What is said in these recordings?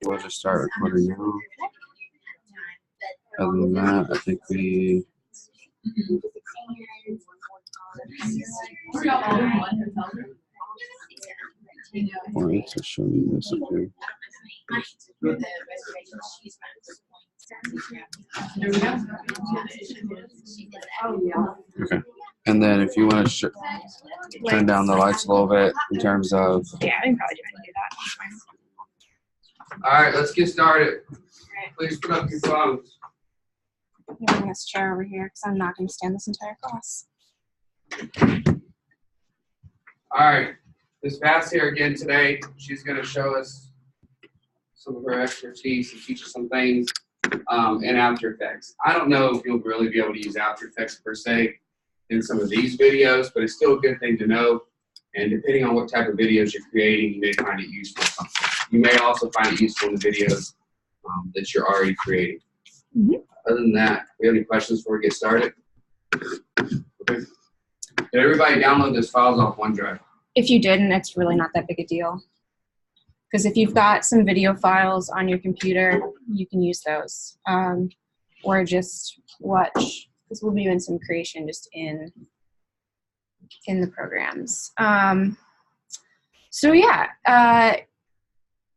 we'll just start recording now. Other than that, I think we. Wait to show me this up here. Okay. And then if you want to turn down the lights a little bit in terms of. Yeah, I can probably do that. All right, let's get started. Please put up your phones. I'm moving this chair over here because I'm not going to stand this entire class. All right, Ms. Bass here again today. She's going to show us some of her expertise and teach us some things in After Effects. I don't know if you'll really be able to use After Effects per se in some of these videos, but it's still a good thing to know. And depending on what type of videos you're creating, you may find it useful. You may also find it useful in the videos that you're already creating. Mm-hmm. Other than that, we have any questions before we get started? Okay. Did everybody download those files off OneDrive? If you didn't, it's really not that big a deal. Because if you've got some video files on your computer, you can use those. Or just watch, because we'll be doing some creation just in the programs. So yeah,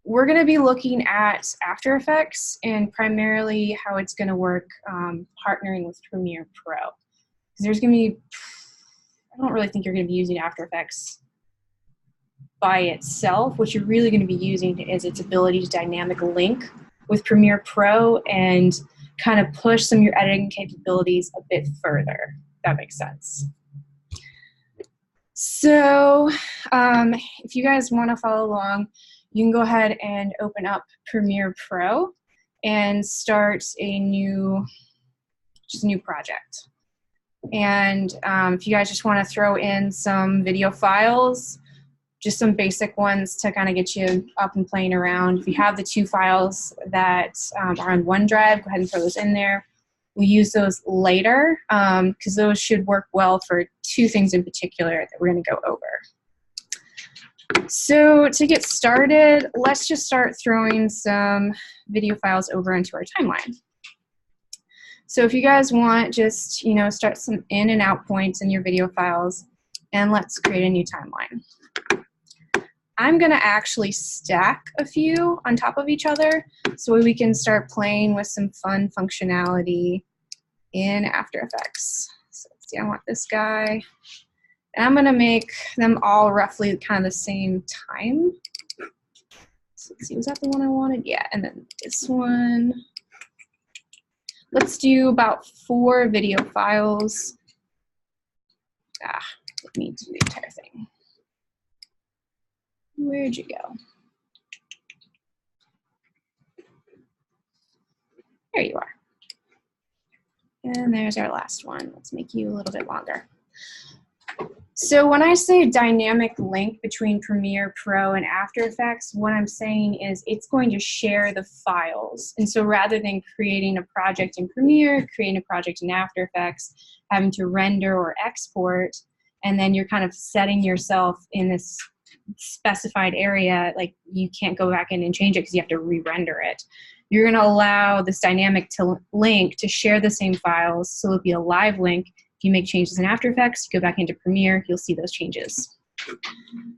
we're going to be looking at After Effects and primarily how it's going to work partnering with Premiere Pro. Because there's going to be, I don't really think you're going to be using After Effects by itself. What you're really going to be using is its ability to dynamic link with Premiere Pro and kind of push some of your editing capabilities a bit further. If that makes sense. So if you guys want to follow along, you can go ahead and open up Premiere Pro and start a new project. And if you guys just want to throw in some video files, just some basic ones to kind of get you up and playing around. If you have the two files that are on OneDrive, go ahead and throw those in there. We'll use those later because those should work well for two things in particular that we're going to go over. So to get started, let's just start throwing some video files over into our timeline. So if you guys want, just start some in and out points in your video files, and let's create a new timeline. I'm going to actually stack a few on top of each other so we can start playing with some fun functionality in After Effects. So let's see, I want this guy. And I'm going to make them all roughly kind of the same time. So let's see, was that the one I wanted? Yeah, and then this one. Let's do about 4 video files. Let me do the entire thing. Where'd you go? There you are. And there's our last one. Let's make you a little bit longer. So when I say dynamic link between Premiere Pro and After Effects, what I'm saying is it's going to share the files. And so rather than creating a project in Premiere, creating a project in After Effects, having to render or export, and then you're kind of setting yourself in this specified area, like you can't go back in and change it because you have to re-render it. You're going to allow this dynamic link to share the same files, so it'll be a live link. If you make changes in After Effects, you go back into Premiere, you'll see those changes.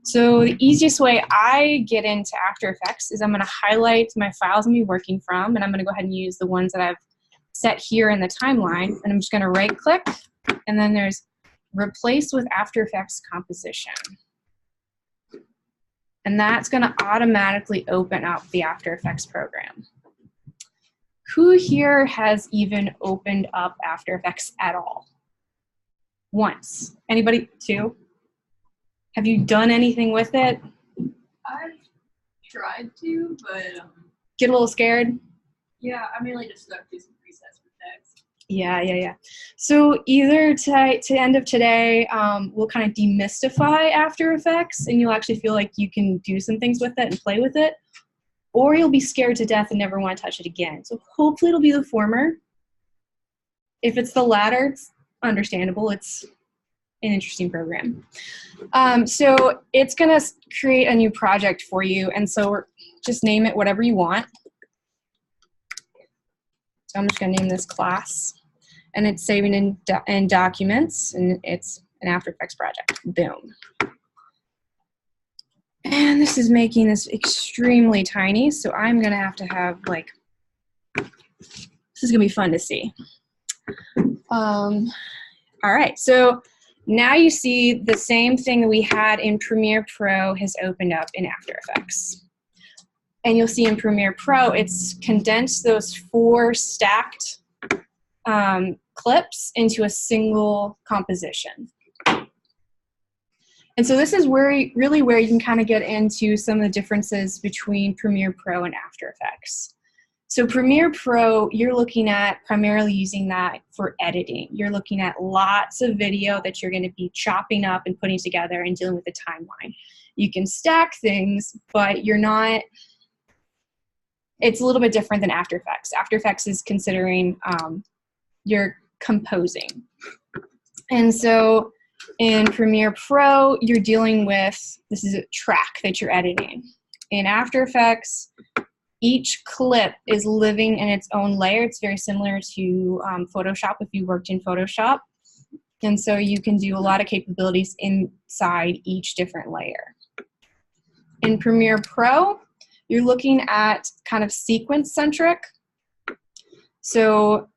So the easiest way I get into After Effects is I'm going to highlight my files I'm going to be working from, and I'm going to go ahead and use the ones that I've set here in the timeline, and I'm just going to right-click, and then there's Replace with After Effects Composition. And that's going to automatically open up the After Effects program. Who here has even opened up After Effects at all? Once. Anybody? 2? Have you done anything with it? I tried to, but get a little scared? Yeah, I mainly just stuck to some presets for text. Yeah. So either to end of today, we'll kind of demystify After Effects, and you'll actually feel like you can do some things with it and play with it, or you'll be scared to death and never want to touch it again. So hopefully it'll be the former. If it's the latter, it's understandable. It's an interesting program. So it's going to create a new project for you, and so just name it whatever you want. So I'm just going to name this class, and it's saving in documents, and it's an After Effects project. Boom. And this is making this extremely tiny, so I'm going to have like, this is going to be fun to see. All right, so now you see the same thing that we had in Premiere Pro has opened up in After Effects. And you'll see in Premiere Pro, it's condensed those 4 stacked clips into a single composition. And so this is really where you can kind of get into some of the differences between Premiere Pro and After Effects. So Premiere Pro, you're looking at primarily using that for editing. You're looking at lots of video that you're going to be chopping up and putting together and dealing with the timeline. You can stack things, but you're not, it's a little bit different than After Effects. After Effects is considering you're composing. And so in Premiere Pro, you're dealing with, this is a track that you're editing. In After Effects, each clip is living in its own layer. It's very similar to Photoshop if you worked in Photoshop. And so you can do a lot of capabilities inside each different layer. In Premiere Pro, you're looking at kind of sequence-centric. So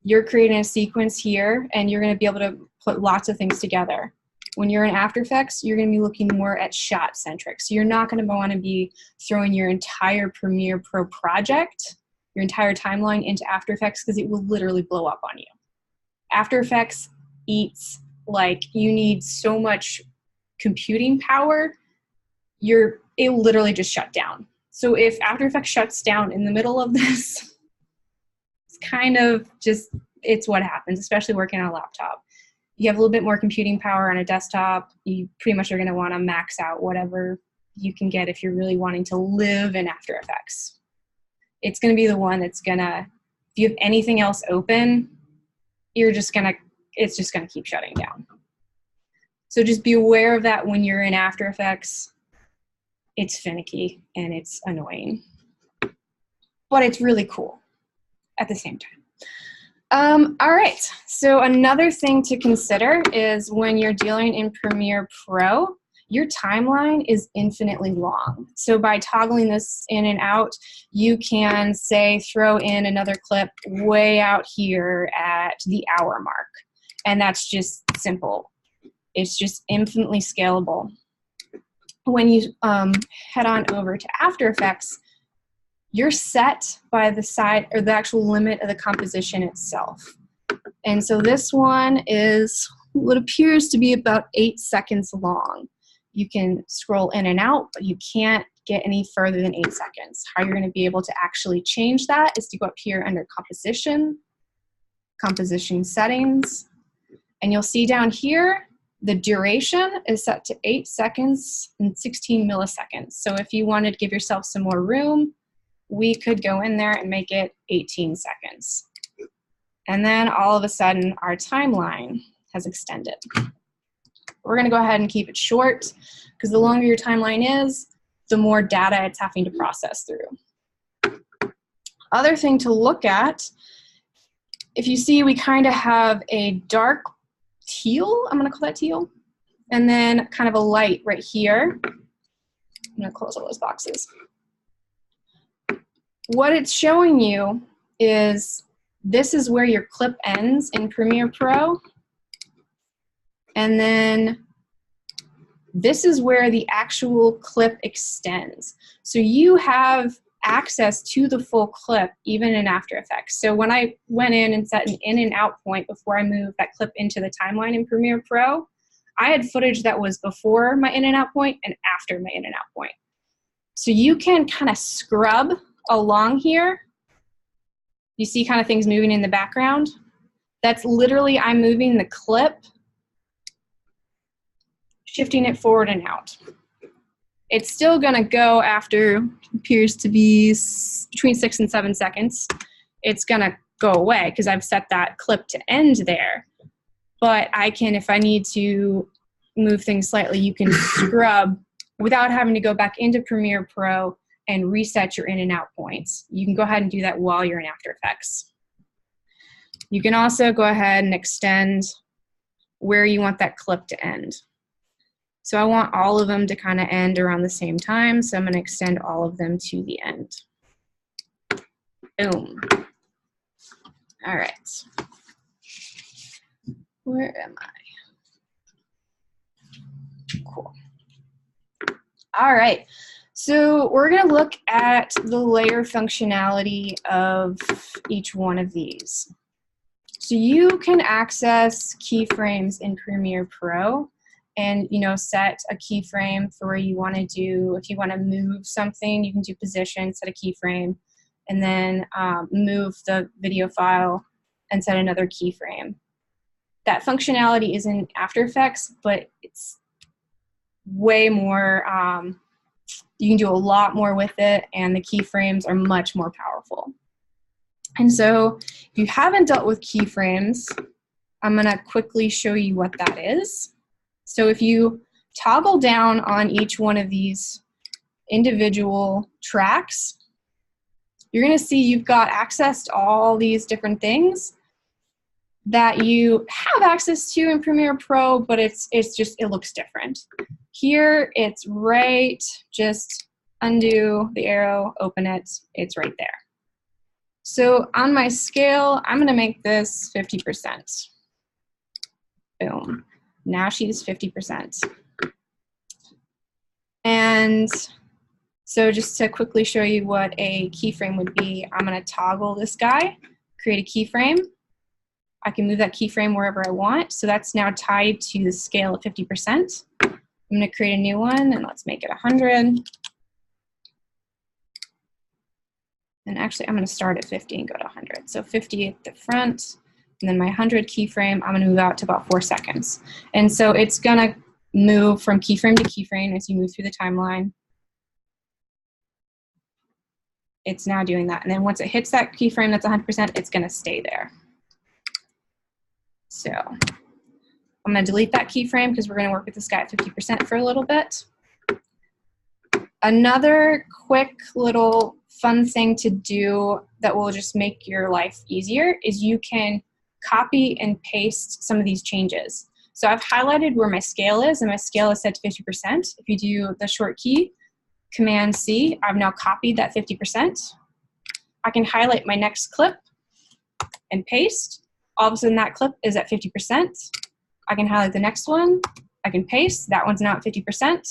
you're creating a sequence here, and you're going to be able to put lots of things together. When you're in After Effects, you're going to be looking more at shot-centric. So you're not going to want to be throwing your entire Premiere Pro project, your entire timeline into After Effects, because it will literally blow up on you. After Effects eats, like, you need so much computing power, it will literally just shut down. So if After Effects shuts down in the middle of this, it's kind of just, it's what happens, especially working on a laptop. You have a little bit more computing power on a desktop. You pretty much are going to want to max out whatever you can get if you're really wanting to live in After Effects. It's going to be the one that's going to, if you have anything else open, it's just going to keep shutting down. So just be aware of that when you're in After Effects. It's finicky and it's annoying, but it's really cool at the same time. All right, so another thing to consider is when you're dealing in Premiere Pro, your timeline is infinitely long. So by toggling this in and out, you can, say, throw in another clip way out here at the hour mark. And that's just simple. It's just infinitely scalable. When you head on over to After Effects, you're set by the side or the actual limit of the composition itself. And so this one is what appears to be about 8 seconds long. You can scroll in and out, but you can't get any further than 8 seconds. How you're going to be able to actually change that is to go up here under Composition, Composition Settings, and you'll see down here, the duration is set to 8 seconds and 16 milliseconds. So if you wanted to give yourself some more room, we could go in there and make it 18 seconds. And then all of a sudden, our timeline has extended. We're going to go ahead and keep it short, because the longer your timeline is, the more data it's having to process through. Other thing to look at, if you see, we kind of have a dark teal, I'm going to call that teal, and then kind of a light right here. I'm going to close all those boxes. What it's showing you is this is where your clip ends in Premiere Pro. And then this is where the actual clip extends. So you have access to the full clip even in After Effects. So when I went in and set an in and out point before I moved that clip into the timeline in Premiere Pro, I had footage that was before my in and out point and after my in and out point. So you can kind of scrub along here. You see kind of things moving in the background. That's literally, I'm moving the clip, shifting it forward and out. It's still going to go after, appears to be between 6 and 7 seconds. It's going to go away because I've set that clip to end there. But I can, if I need to move things slightly, you can scrub without having to go back into Premiere Pro and reset your in and out points. You can go ahead and do that while you're in After Effects. You can also go ahead and extend where you want that clip to end. So I want all of them to kind of end around the same time, so I'm going to extend all of them to the end. Boom. All right. Where am I? Cool. All right. So we're going to look at the layer functionality of each one of these. So you can access keyframes in Premiere Pro and, you know, set a keyframe for where you want to do, if you want to move something, you can do position, set a keyframe, and then move the video file and set another keyframe. That functionality is in After Effects, but it's way more, you can do a lot more with it, and the keyframes are much more powerful. And so if you haven't dealt with keyframes, I'm going to quickly show you what that is. So if you toggle down on each one of these individual tracks, you're going to see you've got access to all these different things that you have access to in Premiere Pro, but it looks different. Here it's right, just undo the arrow, open it, it's right there. So on my scale, I'm going to make this 50%. Boom. Now she's 50%. And so just to quickly show you what a keyframe would be, I'm going to toggle this guy, create a keyframe. I can move that keyframe wherever I want. So that's now tied to the scale of 50%. I'm going to create a new one, and let's make it 100. And actually, I'm going to start at 50 and go to 100. So 50 at the front, and then my 100 keyframe, I'm going to move out to about 4 seconds. And so it's going to move from keyframe to keyframe as you move through the timeline. It's now doing that. And then once it hits that keyframe that's 100%, it's going to stay there. So I'm going to delete that keyframe because we're going to work with this guy at 50% for a little bit. Another quick little fun thing to do that will just make your life easier is you can copy and paste some of these changes. So I've highlighted where my scale is, and my scale is set to 50%. If you do the short key, Command C, I've now copied that 50%. I can highlight my next clip and paste. All of a sudden that clip is at 50%. I can highlight the next one. I can paste. That one's now at 50%.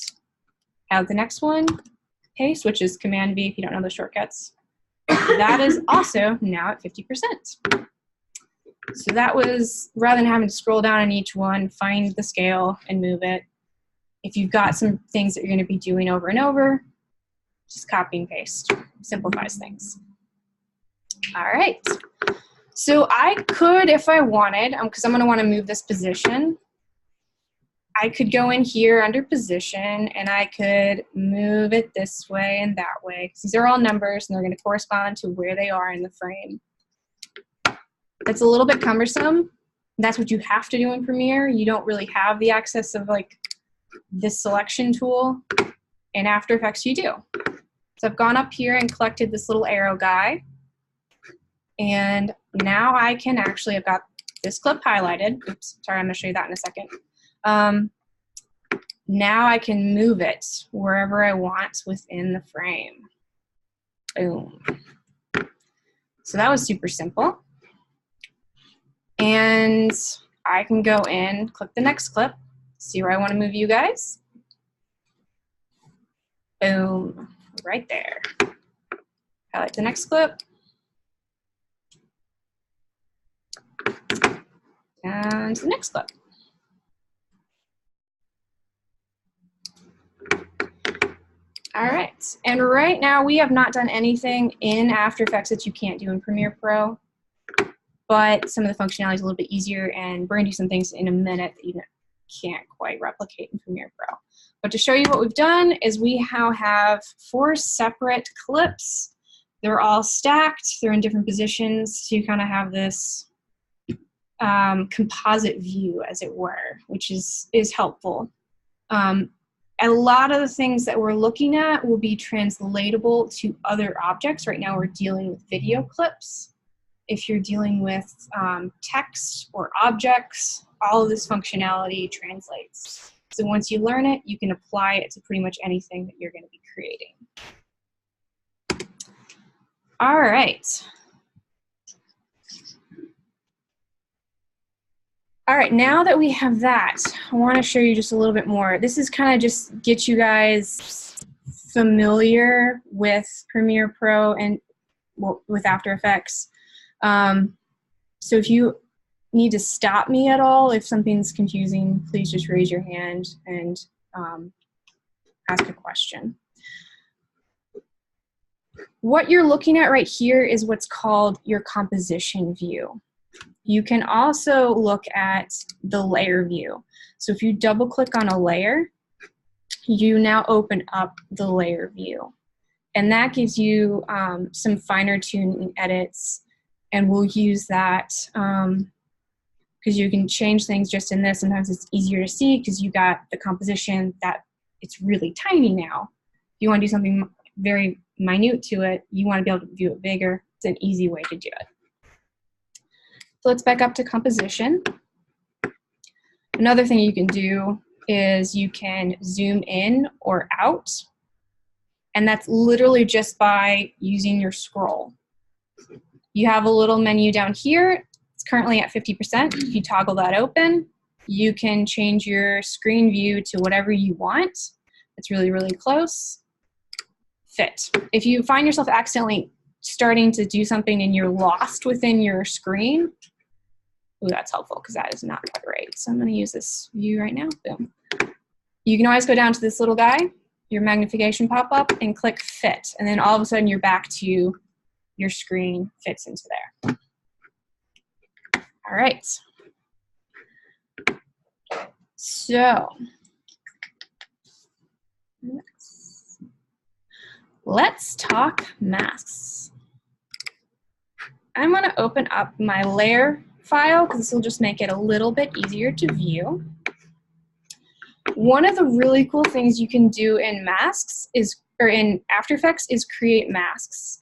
Highlight the next one, paste, which is Command V if you don't know the shortcuts. That is also now at 50%. So that was, rather than having to scroll down on each one, find the scale and move it. If you've got some things that you're going to be doing over and over, just copy and paste. Simplifies things. All right. So I could, if I wanted, because I'm going to want to move this position, I could go in here under position and I could move it this way and that way, because these are all numbers and they're going to correspond to where they are in the frame. It's a little bit cumbersome. That's what you have to do in Premiere. You don't really have the access of like this selection tool. In After Effects you do. So I've gone up here and collected this little arrow guy. And now I can actually, I've got this clip highlighted. Oops, sorry, I'm going to show you that in a second. Now I can move it wherever I want within the frame. Boom. So that was super simple. And I can go in, click the next clip, see where I want to move you guys. Boom, right there. Highlight the next clip. And the next clip. All right, and right now we have not done anything in After Effects that you can't do in Premiere Pro, but some of the functionality is a little bit easier, and we're gonna do some things in a minute that you can't quite replicate in Premiere Pro. But to show you what we've done is we now have 4 separate clips. They're all stacked, they're in different positions, so you kind of have this composite view, as it were, which is helpful. a lot of the things that we're looking at will be translatable to other objects. Right now we're dealing with video clips. If you're dealing with text or objects, all of this functionality translates. So once you learn it, you can apply it to pretty much anything that you're going to be creating. All right. All right, now that we have that, I want to show you just a little bit more. This is kind of just get you guys familiar with Premiere Pro and with After Effects. So if you need to stop me at all, if something's confusing, please just raise your hand and ask a question. What you're looking at right here is what's called your composition view. You can also look at the layer view. So if you double click on a layer, you now open up the layer view. And that gives you some finer tuning edits, and we'll use that because you can change things just in this. Sometimes it's easier to see because you got the composition that it's really tiny now. If you want to do something very minute to it, you want to be able to view it bigger. It's an easy way to do it. So let's back up to composition. Another thing you can do is you can zoom in or out, and that's literally just by using your scroll. You have a little menu down here. It's currently at 50%. If you toggle that open, you can change your screen view to whatever you want. It's really, really close. Fit. If you find yourself accidentally starting to do something and you're lost within your screen, ooh, that's helpful because that is not quite right. So I'm going to use this view right now. Boom. You can always go down to this little guy, your magnification pop-up, and click Fit. And then all of a sudden you're back to your screen fits into there. All right. So let's talk masks. I'm going to open up my layer file because this will just make it a little bit easier to view. One of the really cool things you can do in masks is, or in After Effects, is create masks.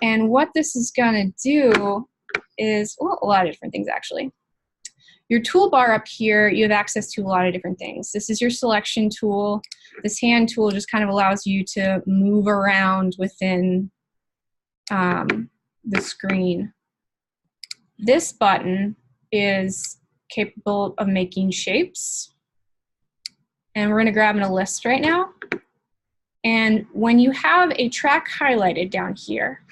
And what this is going to do is, well, a lot of different things actually. Your toolbar up here, you have access to a lot of different things. This is your selection tool. This hand tool just kind of allows you to move around within the screen. This button is capable of making shapes. And we're going to grab in a list right now. And when you have a track highlighted down here,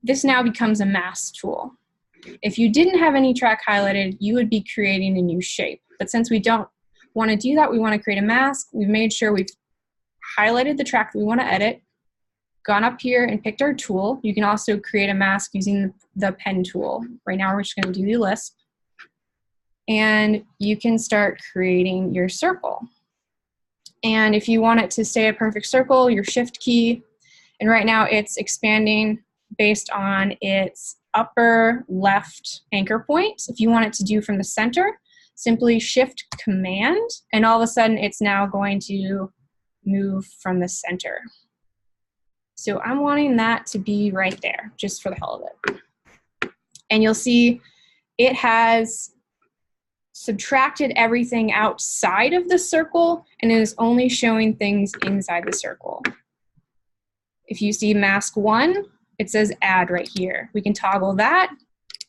this now becomes a mask tool. If you didn't have any track highlighted, you would be creating a new shape. But since we don't want to do that, we want to create a mask. We've made sure we've highlighted the track that we want to edit, gone up here and picked our tool. You can also create a mask using the pen tool. Right now we're just going to do the Lisp. And you can start creating your circle. And if you want it to stay a perfect circle, your Shift key, and right now it's expanding based on its upper left anchor point. If you want it to do from the center, simply Shift Command, and all of a sudden it's now going to move from the center. So I'm wanting that to be right there, just for the hell of it. And you'll see it has subtracted everything outside of the circle and it is only showing things inside the circle. If you see mask 1, it says add right here. We can toggle that.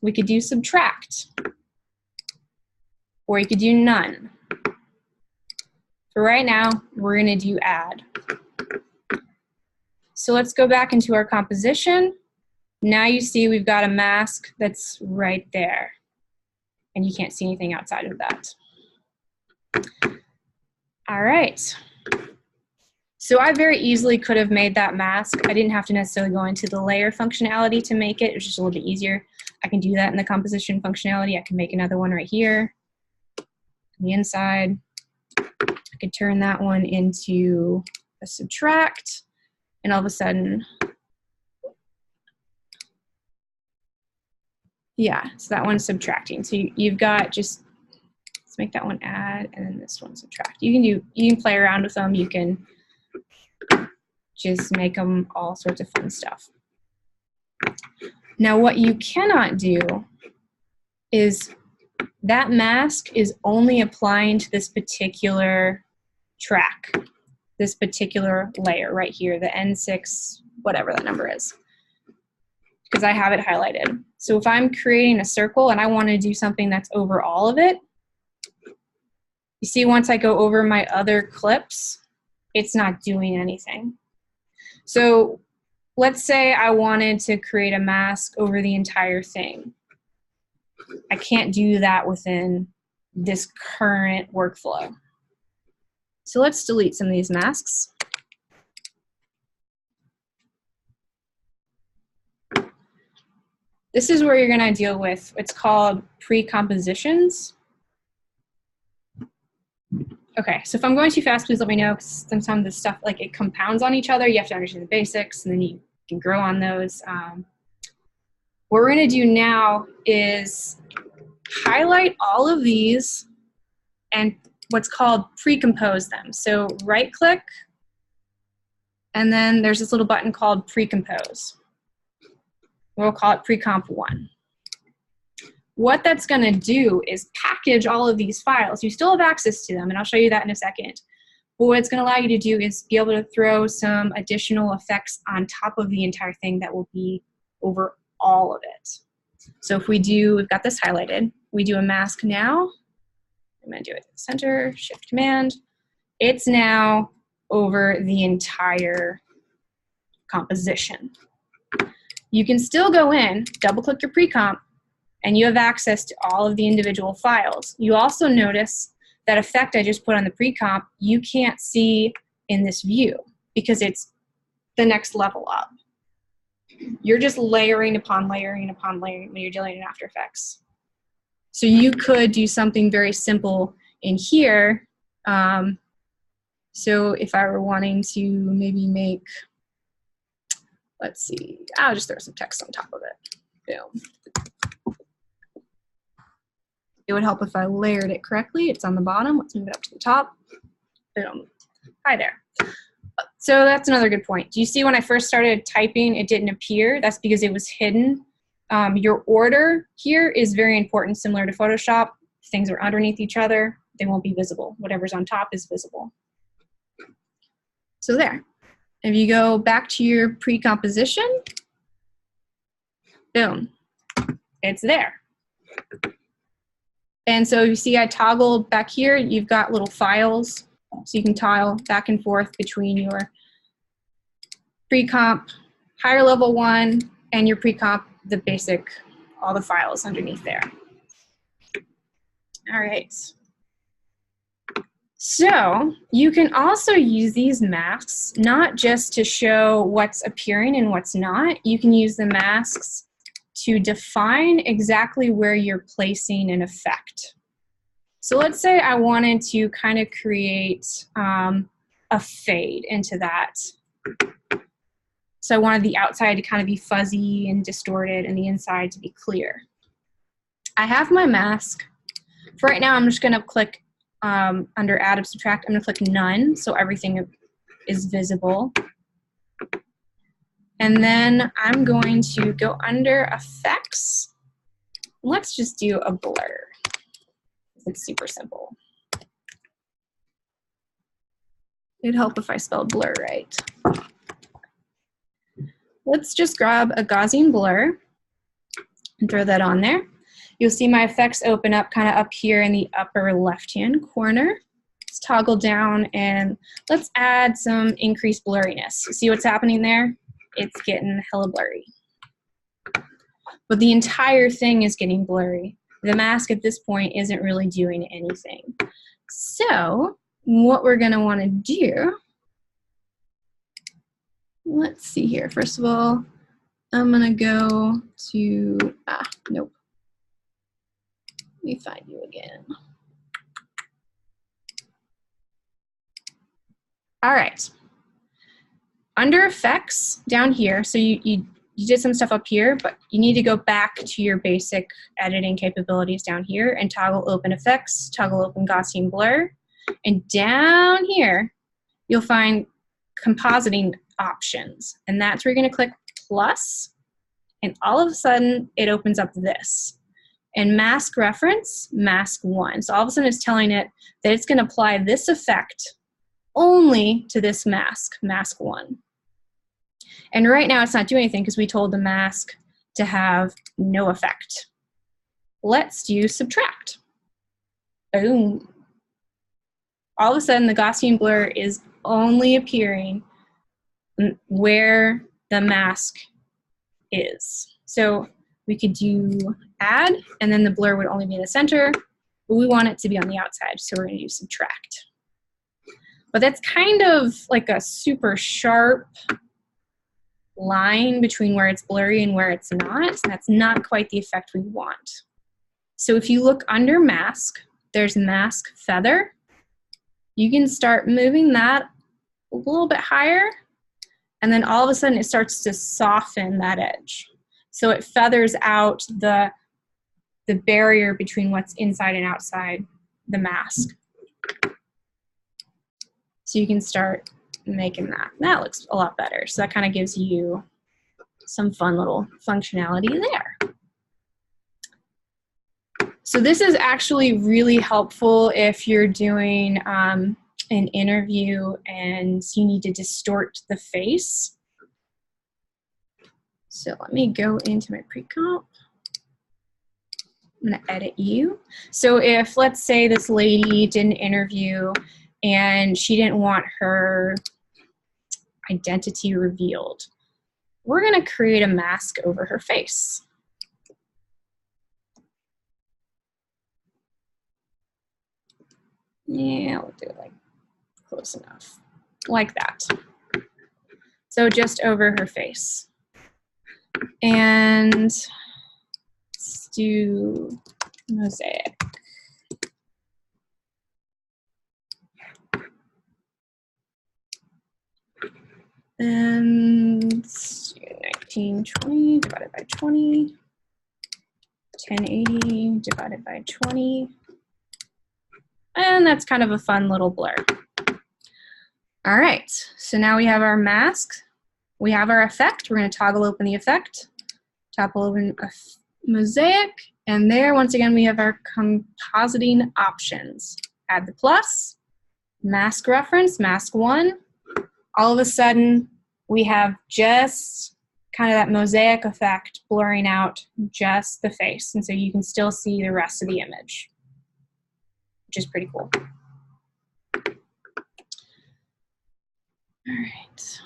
We could do subtract. Or you could do none. For right now, we're going to do add. So let's go back into our composition. Now you see we've got a mask that's right there. And you can't see anything outside of that. All right. So I very easily could have made that mask. I didn't have to necessarily go into the layer functionality to make it. It was just a little bit easier. I can do that in the composition functionality. I can make another one right here on the inside. I could turn that one into a subtract, and all of a sudden, yeah, so that one's subtracting. So you've got just Let's make that one add, and then this one subtract. You can play around with them. You can just make them all sorts of fun stuff. Now, what you cannot do is that mask is only applying to this particular track, this particular layer right here, the N6, whatever that number is, because I have it highlighted. So if I'm creating a circle and I want to do something that's over all of it, you see once I go over my other clips, it's not doing anything. So let's say I wanted to create a mask over the entire thing. I can't do that within this current workflow. So let's delete some of these masks. This is where you're going to deal with what's called pre-compositions. Okay, so if I'm going too fast, please let me know, because sometimes this stuff, like, it compounds on each other. You have to understand the basics, and then you can grow on those. What we're going to do now is highlight all of these and what's called pre-compose them. So right-click, and then there's this little button called pre-compose. We'll call it pre-comp 1. What that's going to do is package all of these files. You still have access to them, and I'll show you that in a second. But what it's going to allow you to do is be able to throw some additional effects on top of the entire thing that will be over all of it. So if we do, we've got this highlighted. We do a mask now. I'm going to do it center, shift command. It's now over the entire composition. You can still go in, double click your pre-comp, and you have access to all of the individual files. You also notice that effect I just put on the pre-comp, you can't see in this view because it's the next level up. You're just layering upon layering upon layering when you're dealing in After Effects. So you could do something very simple in here. So if I were wanting to maybe make, let's see, I'll just throw some text on top of it. Boom. It would help if I layered it correctly. It's on the bottom. Let's move it up to the top. Boom. Hi there. So that's another good point. Do you see when I first started typing, it didn't appear? That's because it was hidden. Your order here is very important, similar to Photoshop. If things are underneath each other, they won't be visible. Whatever's on top is visible. So there. If you go back to your pre-composition, boom, it's there. And so you see I toggled back here, you've got little files, so you can toggle back and forth between your pre-comp higher level one and your pre-comp, the basic, all the files underneath there. All right. So you can also use these masks not just to show what's appearing and what's not. You can use the masks to define exactly where you're placing an effect. So let's say I wanted to kind of create a fade into that. So I wanted the outside to kind of be fuzzy and distorted and the inside to be clear. I have my mask. For right now, I'm just going to click under Add or Subtract. I'm going to click None, so everything is visible. And then I'm going to go under Effects. Let's just do a blur. It's super simple. It'd help if I spelled blur right. Let's just grab a Gaussian blur and throw that on there. You'll see my effects open up kind of up here in the upper left-hand corner. Let's toggle down and let's add some increased blurriness. See what's happening there? It's getting hella blurry. But the entire thing is getting blurry. The mask at this point isn't really doing anything. So what we're going to want to do, let's see here. First of all, I'm going to go to, nope. Let me find you again. All right. Under Effects down here, so you you did some stuff up here, but you need to go back to your basic editing capabilities down here and toggle open effects, toggle open Gaussian blur. And down here, you'll find compositing options. And that's where you're gonna click plus, and all of a sudden it opens up this. And mask reference, mask 1. So all of a sudden it's telling it that it's gonna apply this effect only to this mask, mask 1. And right now it's not doing anything because we told the mask to have no effect. Let's do subtract. Boom. All of a sudden the Gaussian blur is only appearing where the mask is. So we could do add, and then the blur would only be in the center, but we want it to be on the outside, so we're gonna do subtract. But that's kind of like a super sharp line between where it's blurry and where it's not. That's not quite the effect we want. So if you look under mask, there's mask feather. You can start moving that a little bit higher, and then all of a sudden it starts to soften that edge. So it feathers out the barrier between what's inside and outside the mask. So you can start making that. That looks a lot better. So that kind of gives you some fun little functionality there. So this is actually really helpful if you're doing an interview and you need to distort the face. So let me go into my pre-comp. I'm gonna edit you. So if, let's say this lady did an interview and she didn't want her identity revealed, we're gonna create a mask over her face. Yeah, we'll do it like close enough, like that. So just over her face. And let's do mosaic. And let's do 1920 divided by 20, 1080 divided by 20. And that's kind of a fun little blur. All right, so now we have our mask. We have our effect. We're going to toggle open the effect, toggle open a mosaic, and there, once again, we have our compositing options. Add the plus, mask reference, mask 1. All of a sudden, we have just kind of that mosaic effect blurring out just the face, and so you can still see the rest of the image, which is pretty cool. All right.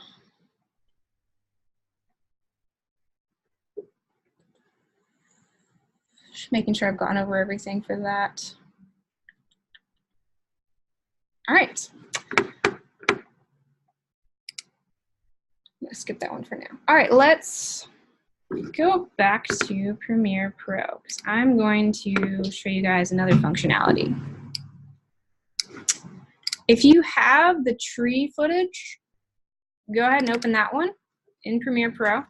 Just making sure I've gone over everything for that. All right. I'm gonna skip that one for now. All right, let's go back to Premiere Pro because I'm going to show you guys another functionality. If you have the tree footage, go ahead and open that one in Premiere Pro.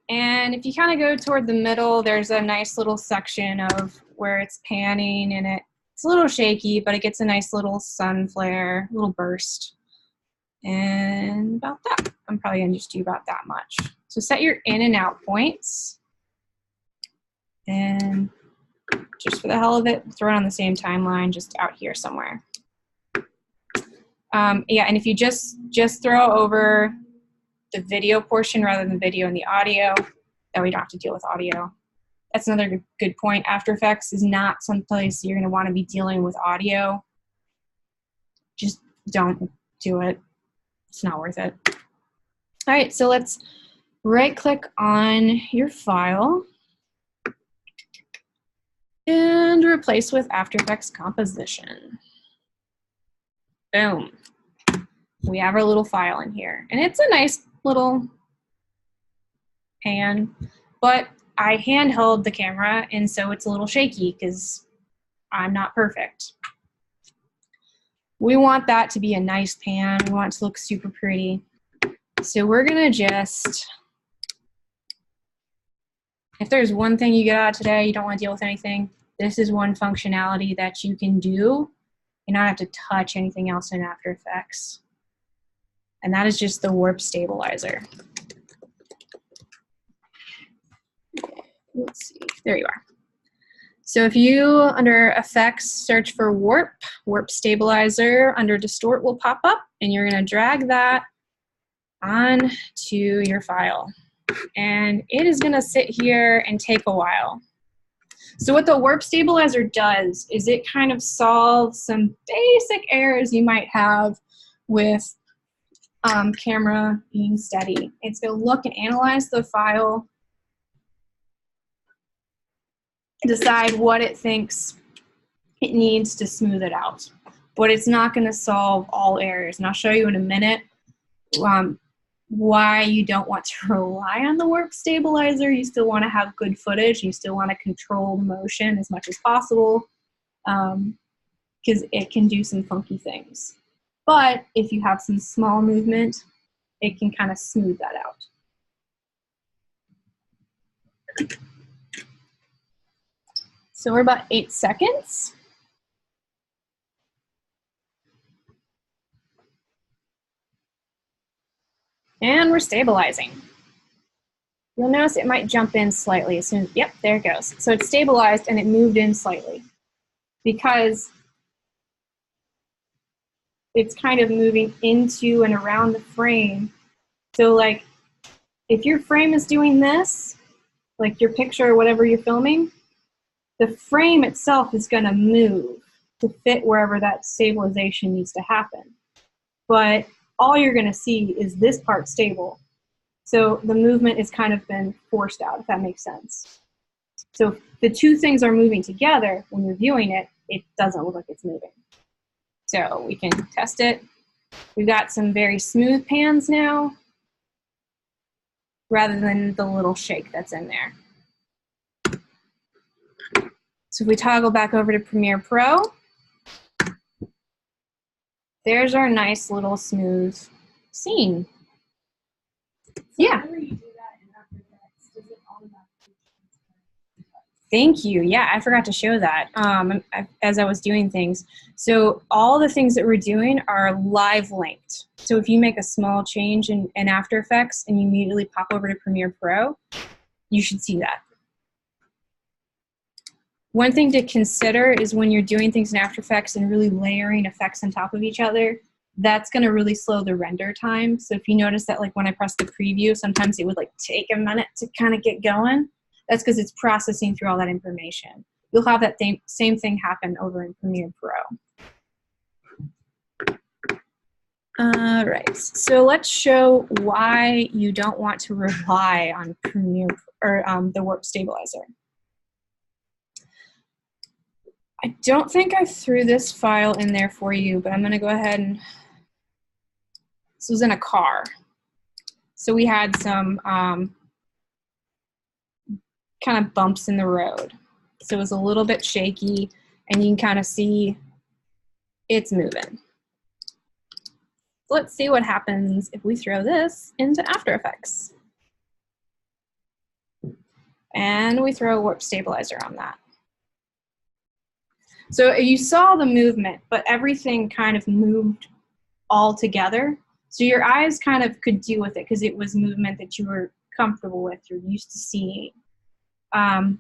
And if you kind of go toward the middle, there's a nice little section of where it's panning, and it's a little shaky, but it gets a nice little sun flare, little burst. And about that. I'm probably gonna just do about that much. So set your in and out points. And just for the hell of it, throw it on the same timeline, just out here somewhere. Yeah, and if you just throw over the video portion rather than the video and the audio, that we don't have to deal with audio. That's another good point. After Effects is not someplace you're gonna wanna be dealing with audio. Just don't do it. It's not worth it. All right, so let's right click on your file and replace with After Effects Composition. Boom. We have our little file in here, and it's a nice little pan, but I handheld the camera, and so it's a little shaky because I'm not perfect. We want that to be a nice pan. We want it to look super pretty. So we're gonna just, if there's one thing you get out of today, you don't want to deal with anything, this is one functionality that you can do and not have to touch anything else in After Effects. And that is just the warp stabilizer. Let's see, there you are. So if you, under Effects, search for warp stabilizer, under distort will pop up, and you're gonna drag that on to your file. And it is gonna sit here and take a while. So what the warp stabilizer does is it kind of solves some basic errors you might have with camera being steady. It's gonna look and analyze the file, decide what it thinks it needs to smooth it out. But it's not gonna solve all errors. And I'll show you in a minute why you don't want to rely on the warp stabilizer. You still want to have good footage. You still want to control motion as much as possible because it can do some funky things. But if you have some small movement, it can kind of smooth that out. So we're about 8 seconds. And we're stabilizing. You'll notice it might jump in slightly as soon as, yep, there it goes. So it's stabilized and it moved in slightly because it's kind of moving into and around the frame. So like if your frame is doing this, like your picture or whatever you're filming, the frame itself is gonna move to fit wherever that stabilization needs to happen. But all you're gonna see is this part stable. So the movement has kind of been forced out, if that makes sense. So if the two things are moving together, when you're viewing it, it doesn't look like it's moving. So we can test it. We've got some very smooth pans now, rather than the little shake that's in there. So if we toggle back over to Premiere Pro, there's our nice little smooth scene. Yeah. Whenever you do that in After Effects, does it automatically change? Thank you. Yeah, I forgot to show that as I was doing things. So all the things that we're doing are live linked. So if you make a small change in After Effects and you immediately pop over to Premiere Pro, you should see that. One thing to consider is when you're doing things in After Effects and really layering effects on top of each other, that's going to really slow the render time. So if you notice that like when I press the preview, sometimes it would like take a minute to kind of get going. That's because it's processing through all that information. You'll have that same thing happen over in Premiere Pro. All right, so let's show why you don't want to rely on Premiere or the warp stabilizer. I don't think I threw this file in there for you, but I'm gonna go ahead and, this was in a car. So we had some kind of bumps in the road. So it was a little bit shaky and you can kind of see it's moving. Let's see what happens if we throw this into After Effects. And we throw a warp stabilizer on that. So you saw the movement, but everything kind of moved all together. So your eyes kind of could deal with it because it was movement that you were comfortable with, you're used to seeing. After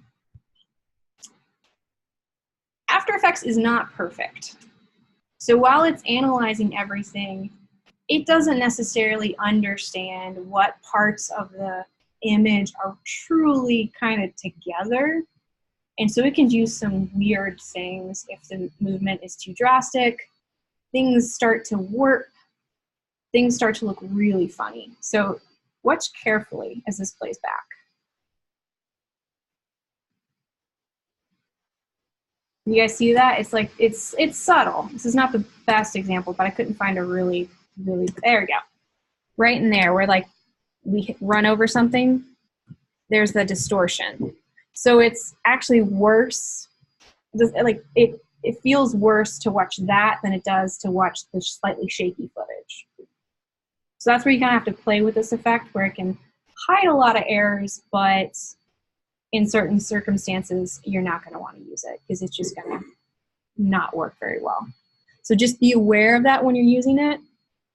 Effects is not perfect. So while it's analyzing everything, it doesn't necessarily understand what parts of the image are truly kind of together. And so it can do some weird things if the movement is too drastic. Things start to warp. Things start to look really funny. So watch carefully as this plays back. You guys see that? It's like, it's subtle. This is not the best example, but I couldn't find a really, there we go. Right in there where like we run over something, there's the distortion. So it's actually worse. Like it feels worse to watch that than it does to watch the slightly shaky footage. So that's where you kind of have to play with this effect where it can hide a lot of errors, but in certain circumstances, you're not going to want to use it because it's just going to not work very well. So just be aware of that when you're using it.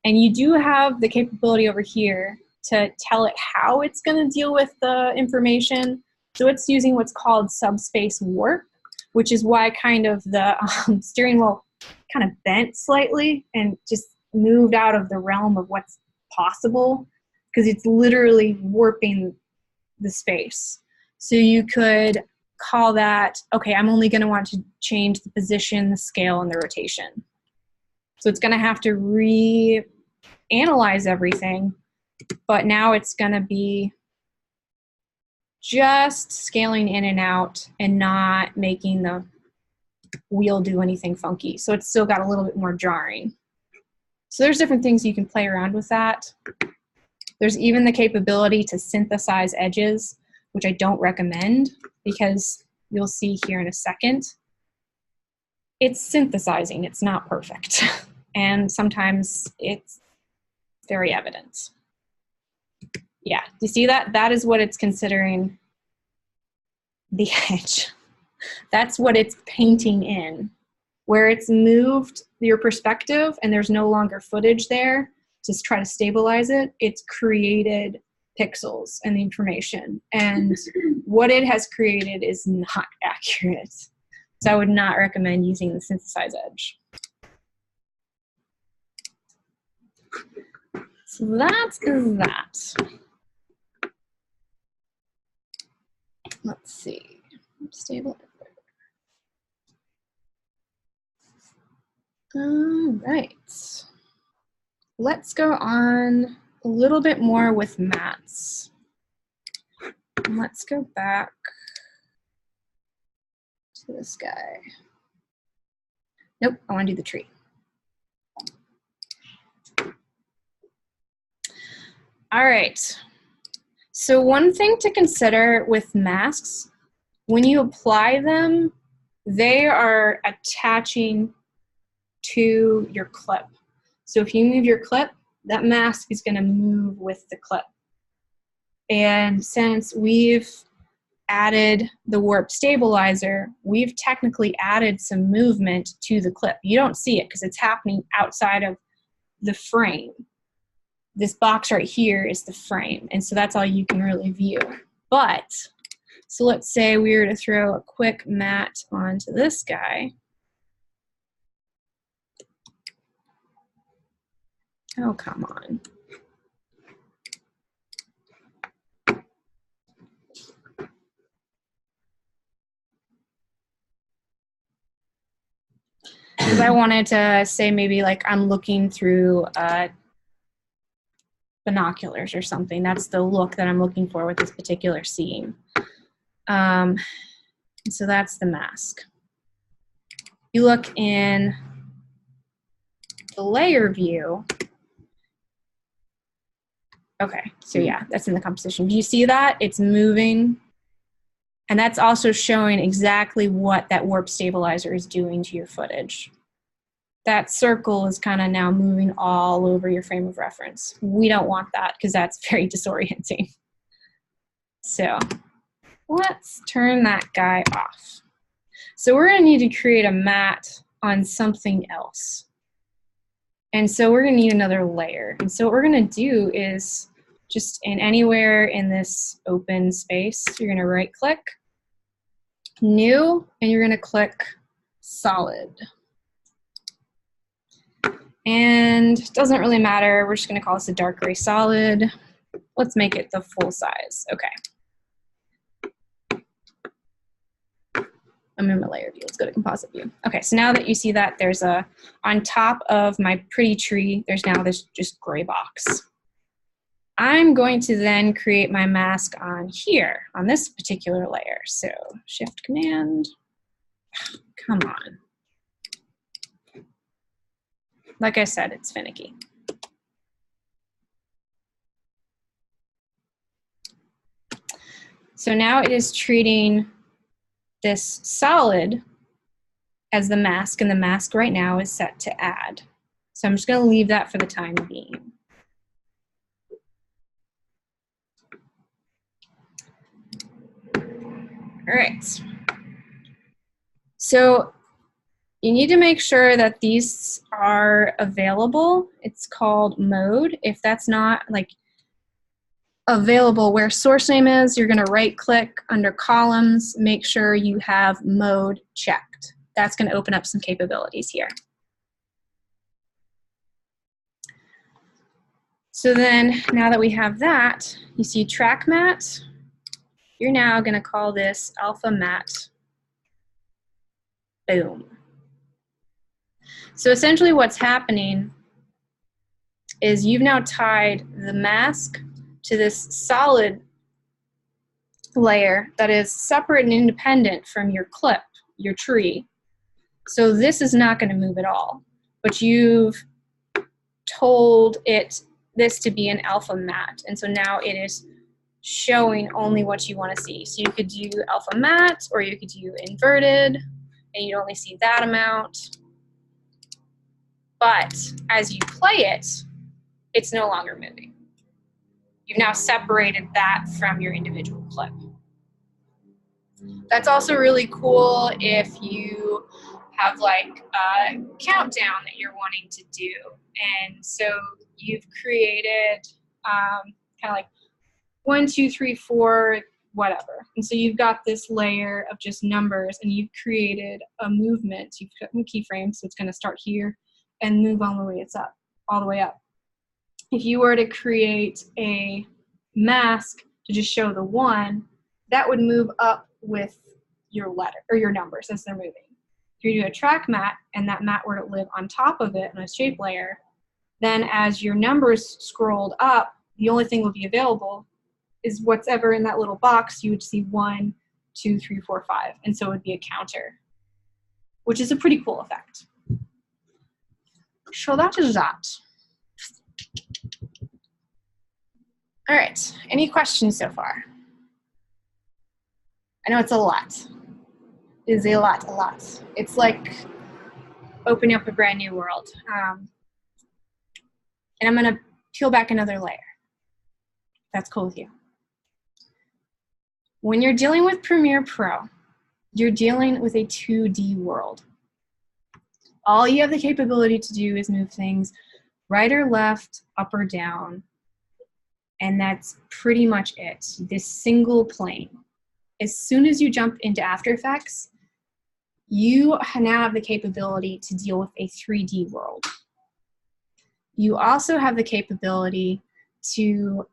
And you do have the capability over here to tell it how it's going to deal with the information. So it's using what's called subspace warp, which is why kind of the steering wheel kind of bent slightly and just moved out of the realm of what's possible, because it's literally warping the space. So you could call that, okay, I'm only going to want to change the position, the scale, and the rotation. So it's going to have to reanalyze everything, but now it's going to be just scaling in and out and not making the wheel do anything funky. So it's still got a little bit more jarring. So there's different things you can play around with that. There's even the capability to synthesize edges, which I don't recommend because you'll see here in a second. It's synthesizing, it's not perfect. And sometimes it's very evident. Yeah, do you see that? That is what it's considering the edge. That's what it's painting in. Where it's moved your perspective and there's no longer footage there to try to stabilize it, it's created pixels and the information. And what it has created is not accurate. So I would not recommend using the synthesize edge. So that is that. Let's see. Stable. All right. Let's go on a little bit more with mats. Let's go back to this guy. Nope, I want to do the tree. All right. So one thing to consider with masks, when you apply them, they are attaching to your clip. So if you move your clip, that mask is going to move with the clip. And since we've added the warp stabilizer, we've technically added some movement to the clip. You don't see it because it's happening outside of the frame. This box right here is the frame, and so that's all you can really view. But, so let's say we were to throw a quick mat onto this guy. Oh, come on. Because I wanted to say maybe like I'm looking through binoculars or something. That's the look that I'm looking for with this particular scene. So that's the mask. You look in the layer view. Okay, so yeah, that's in the composition. Do you see that? It's moving. And that's also showing exactly what that warp stabilizer is doing to your footage. That circle is kind of now moving all over your frame of reference. We don't want that because that's very disorienting. So let's turn that guy off. So we're going to need to create a mat on something else. And so we're going to need another layer. And so what we're going to do is just in anywhere in this open space, you're going to right click, new, and you're going to click solid. And it doesn't really matter. We're just going to call this a dark gray solid. Let's make it the full size. Okay. I'm in my layer view. Let's go to composite view. Okay, so now that you see that, there's a, on top of my pretty tree, there's now this just gray box. I'm going to then create my mask on here, on this particular layer. So Shift Command, come on. Like I said, it's finicky. So now it is treating this solid as the mask, and the mask right now is set to add. So I'm just going to leave that for the time being. All right. So you need to make sure that these are available. It's called mode. If that's not like available where source name is, you're going to right click under columns, make sure you have mode checked. That's going to open up some capabilities here. So then now that we have that, you see track mat. You're now going to call this alpha mat. Boom. So essentially what's happening is you've now tied the mask to this solid layer that is separate and independent from your clip, your tree. So this is not going to move at all, but you've told it this to be an alpha mat, and so now it is showing only what you want to see. So you could do alpha mat, or you could do inverted, and you'd only see that amount. But as you play it, it's no longer moving. You've now separated that from your individual clip. That's also really cool if you have like a countdown that you're wanting to do. And so you've created kind of like 1, 2, 3, 4, whatever. And so you've got this layer of just numbers, and you've created a movement. You've got keyframes, so it's going to start here and move all the way all the way up. If you were to create a mask to just show the 1, that would move up with your letter or your numbers as they're moving. If you do a track mat and that mat were to live on top of it on a shape layer, then as your numbers scrolled up, the only thing will be available is whatever in that little box. You would see 1, 2, 3, 4, 5, and so it would be a counter, which is a pretty cool effect. So that is that. All right, any questions so far? I know it's a lot. It is a lot. It's like opening up a brand new world. And I'm gonna peel back another layer. That's cool with you. When you're dealing with Premiere Pro, you're dealing with a 2D world. All you have the capability to do is move things right or left, up or down, and that's pretty much it. This single plane. As soon as you jump into After Effects, you now have the capability to deal with a 3D world. You also have the capability to,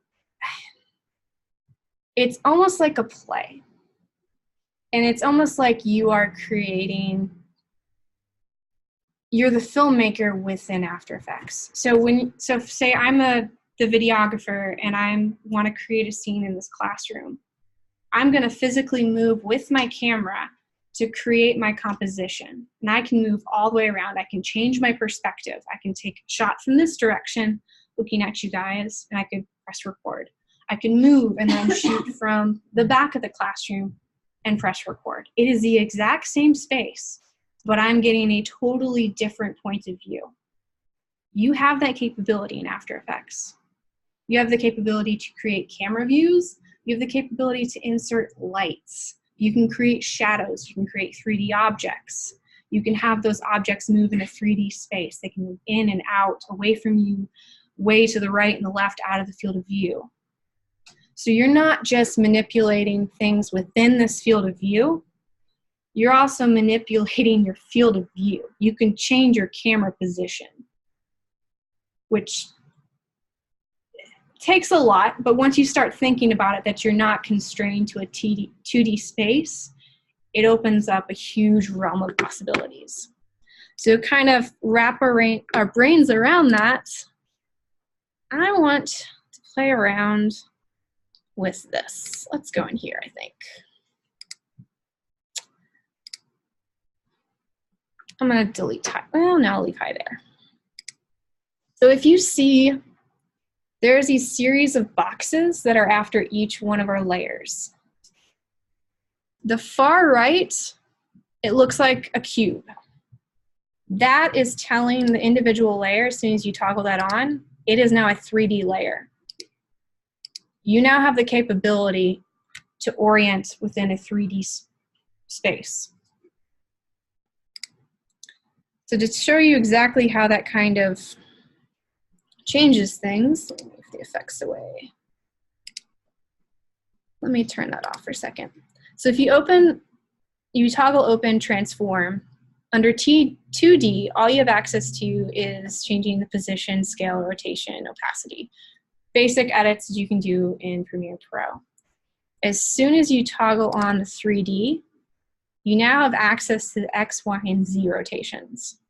it's almost like a play. And it's almost like you are creating, you're the filmmaker within After Effects. So say I'm the videographer and I want to create a scene in this classroom. I'm going to physically move with my camera to create my composition. And I can move all the way around. I can change my perspective. I can take a shot from this direction, looking at you guys, and I could press record. I can move and then shoot from the back of the classroom and press record. It is the exact same space, but I'm getting a totally different point of view. You have that capability in After Effects. You have the capability to create camera views. You have the capability to insert lights. You can create shadows. You can create 3D objects. You can have those objects move in a 3D space. They can move in and out, away from you, way to the right and the left, out of the field of view. So you're not just manipulating things within this field of view. You're also manipulating your field of view. You can change your camera position, which takes a lot, but once you start thinking about it, that you're not constrained to a 2D space, it opens up a huge realm of possibilities. So kind of wrap our brains around that, I want to play around with this. Let's go in here, I think. I'm gonna delete high, well, no, I'll leave high there. So if you see, there's these series of boxes that are after each one of our layers. The far right, it looks like a cube. That is telling the individual layer, as soon as you toggle that on, it is now a 3D layer. You now have the capability to orient within a 3D space. So to show you exactly how that kind of changes things, let me move the effects away. Let me turn that off for a second. So if you toggle open transform, under 2D, all you have access to is changing the position, scale, rotation, opacity. Basic edits you can do in Premiere Pro. As soon as you toggle on the 3D, you now have access to the X, Y, and Z rotations.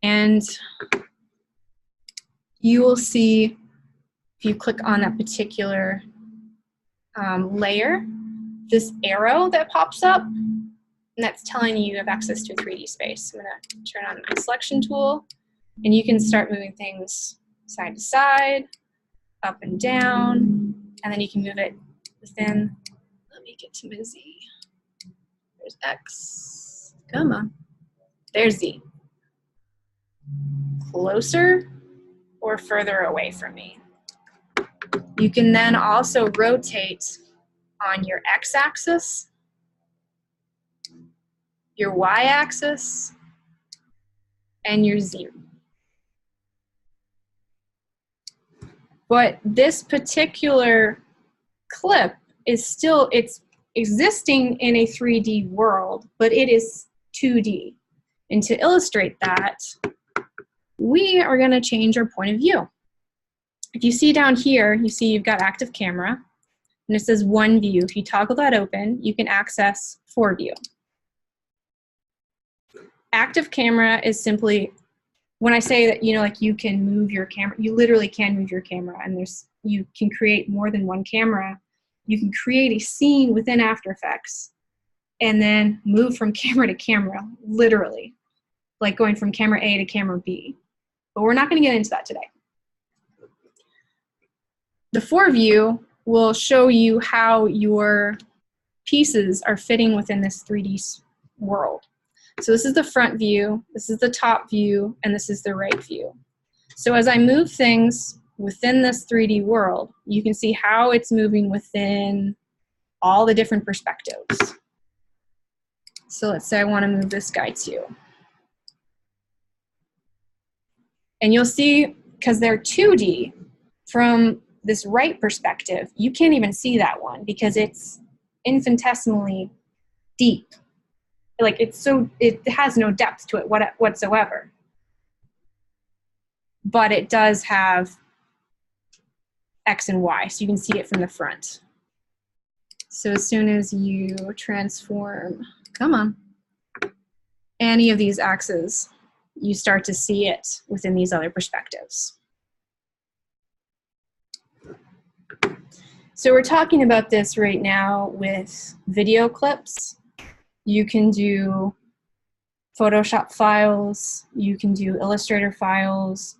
And you will see, if you click on that particular layer, this arrow that pops up, and that's telling you have access to a 3D space. I'm gonna turn on my selection tool, and you can start moving things side to side, up and down, and then you can move it within, let me get to my Z. There's X, come on. There's Z. Closer or further away from me. You can then also rotate on your X-axis, your Y-axis, and your Z. But this particular clip is still, it's existing in a 3D world, but it is 2D. And to illustrate that, we are going to change our point of view. If you see down here, you see you've got active camera, and it says one view. If you toggle that open, you can access 4 view. Active camera is simply, when I say that, like you can move your camera, you literally can move your camera, and you can create more than one camera. You can create a scene within After Effects and then move from camera to camera, literally, like going from camera A to camera B. But we're not going to get into that today. The 4 view will show you how your pieces are fitting within this 3D world. So this is the front view, this is the top view, and this is the right view. So as I move things within this 3D world, you can see how it's moving within all the different perspectives. So let's say I want to move this guy too. And you'll see, because they're 2D, from this right perspective, you can't even see that one because it's infinitesimally deep. Like it has no depth to it whatsoever. But it does have X and Y, so you can see it from the front. So as soon as you transform, come on, any of these axes, you start to see it within these other perspectives. So we're talking about this right now with video clips. You can do Photoshop files, you can do Illustrator files,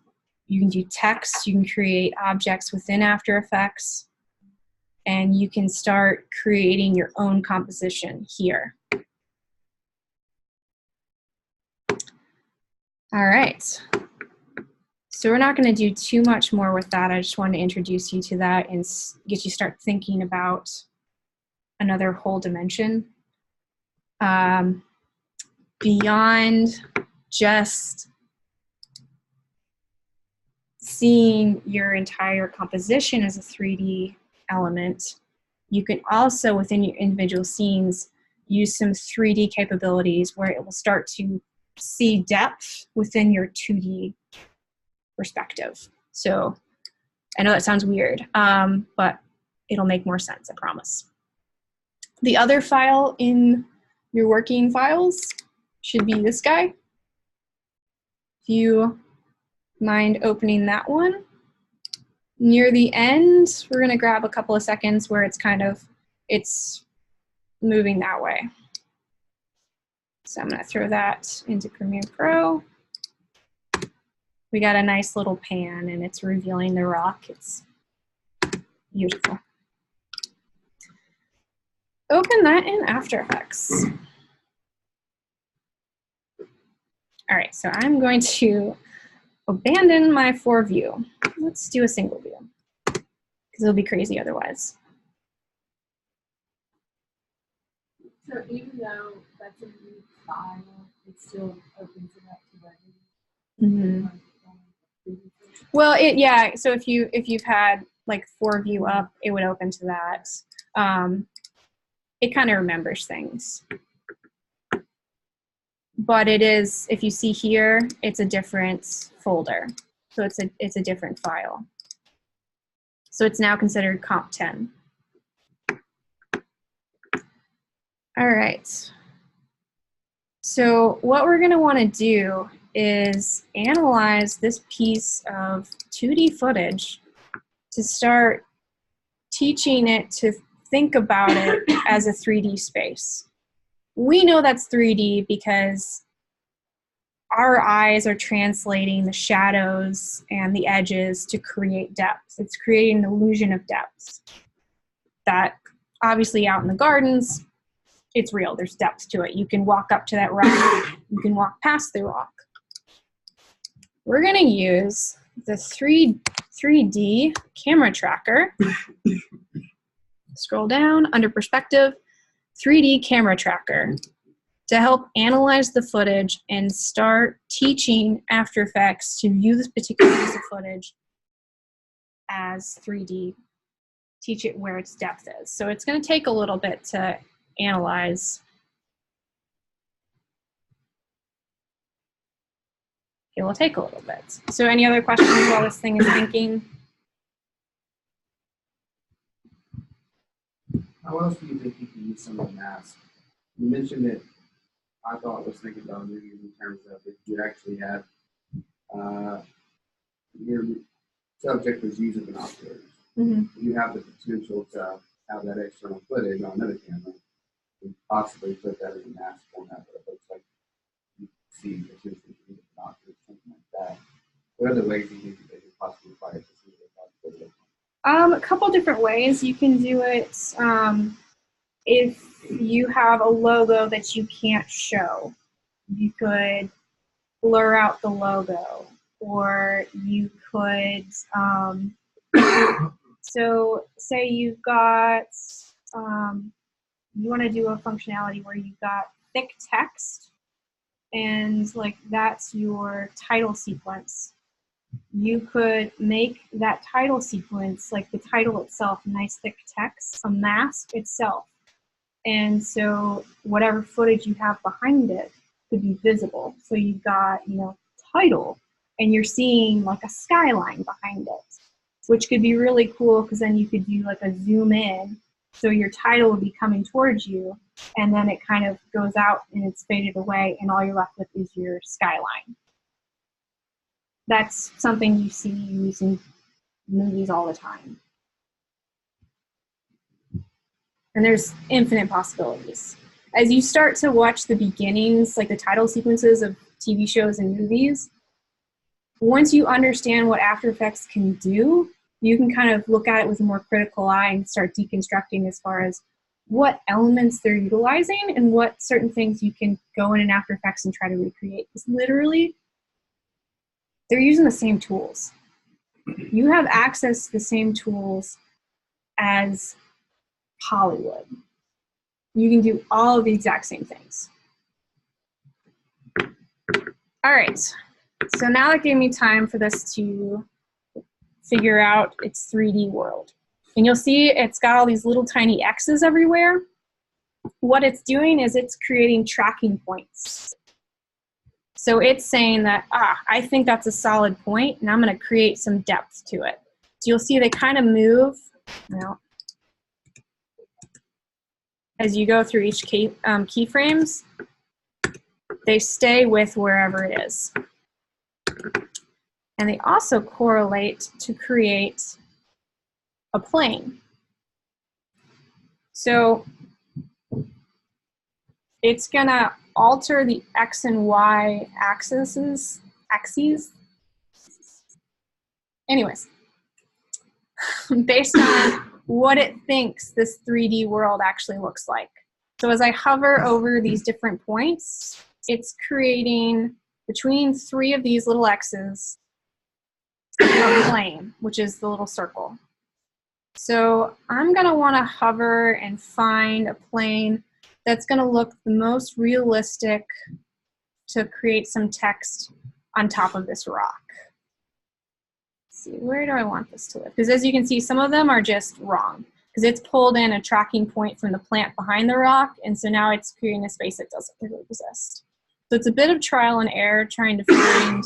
you can do text, you can create objects within After Effects, and you can start creating your own composition here. All right. So we're not going to do too much more with that. I just wanted to introduce you to that and get you start thinking about another whole dimension. Beyond just seeing your entire composition as a 3D element, you can also, within your individual scenes, use some 3D capabilities where it will start to see depth within your 2D perspective. So I know that sounds weird, but it'll make more sense, I promise. The other file in your working files should be this guy. If you mind opening that one. Near the end, we're going to grab a couple of seconds where it's moving that way. So I'm going to throw that into Premiere Pro. We got a nice little pan and it's revealing the rock. It's beautiful. Open that in After Effects. All right, so I'm going to abandon my 4 view. Let's do a single view because it'll be crazy otherwise. So even though that's a new file, it still opens it up to Mhm. Well, yeah. So if you've had like 4View up, it would open to that. It kind of remembers things, but it is, if you see here, it's a different folder, so it's a different file. So it's now considered Comp 10. All right. So what we're going to want to do is analyze this piece of 2D footage to start teaching it to think about it as a 3D space. We know that's 3D because our eyes are translating the shadows and the edges to create depth. It's creating an illusion of depth that obviously out in the gardens, it's real. There's depth to it. You can walk up to that rock. You can walk past the rock. We're going to use the 3D camera tracker. Scroll down under perspective, 3D camera tracker to help analyze the footage and start teaching After Effects to view this particular piece of footage as 3D, teach it where its depth is. So it's going to take a little bit to analyze. It will take a little bit. So any other questions while this thing is thinking? How else do you think you can use some of the mask? You mentioned it. I thought was thinking about maybe in terms of if you actually had your subject was using binoculars. Mm-hmm. You have the potential to have that external footage on another camera and possibly put that in a mask format, but it looks like you can see essentially through the binoculars, something like that. What other ways do you think they could possibly apply it to see what it looks like? A couple different ways you can do it. If you have a logo that you can't show, you could blur out the logo, or you could, so say you've got, you want to do a functionality where you've got thick text and like that's your title sequence. You could make that title sequence, like the title itself, nice thick text, a mask itself. And so whatever footage you have behind it could be visible. So you've got, title, and you're seeing like a skyline behind it, which could be really cool because then you could do like a zoom in. So your title would be coming towards you, and then it kind of goes out and it's faded away, and all you're left with is your skyline. That's something you see used in movies all the time. And there's infinite possibilities. As you start to watch the beginnings, like the title sequences of TV shows and movies, once you understand what After Effects can do, you can kind of look at it with a more critical eye and start deconstructing as far as what elements they're utilizing and what certain things you can go in After Effects and try to recreate. Because literally, they're using the same tools. You have access to the same tools as Hollywood. You can do all of the exact same things. All right, so now that gave me time for this to figure out its 3D world. And you'll see it's got all these little tiny X's everywhere. What it's doing is it's creating tracking points. So it's saying that, I think that's a solid point, and I'm going to create some depth to it. So you'll see they kind of move, as you go through each keyframes, they stay with wherever it is. And they also correlate to create a plane. So it's going to alter the X and Y axes. Anyways, based on what it thinks this 3D world actually looks like. So as I hover over these different points, it's creating between 3 of these little X's a plane, which is the little circle. So I'm going to want to hover and find a plane that's going to look the most realistic to create some text on top of this rock. Let's see, where do I want this to live? Because as you can see, some of them are just wrong because it's pulled in a tracking point from the plant behind the rock, and so now it's creating a space that doesn't really exist. So it's a bit of trial and error trying to find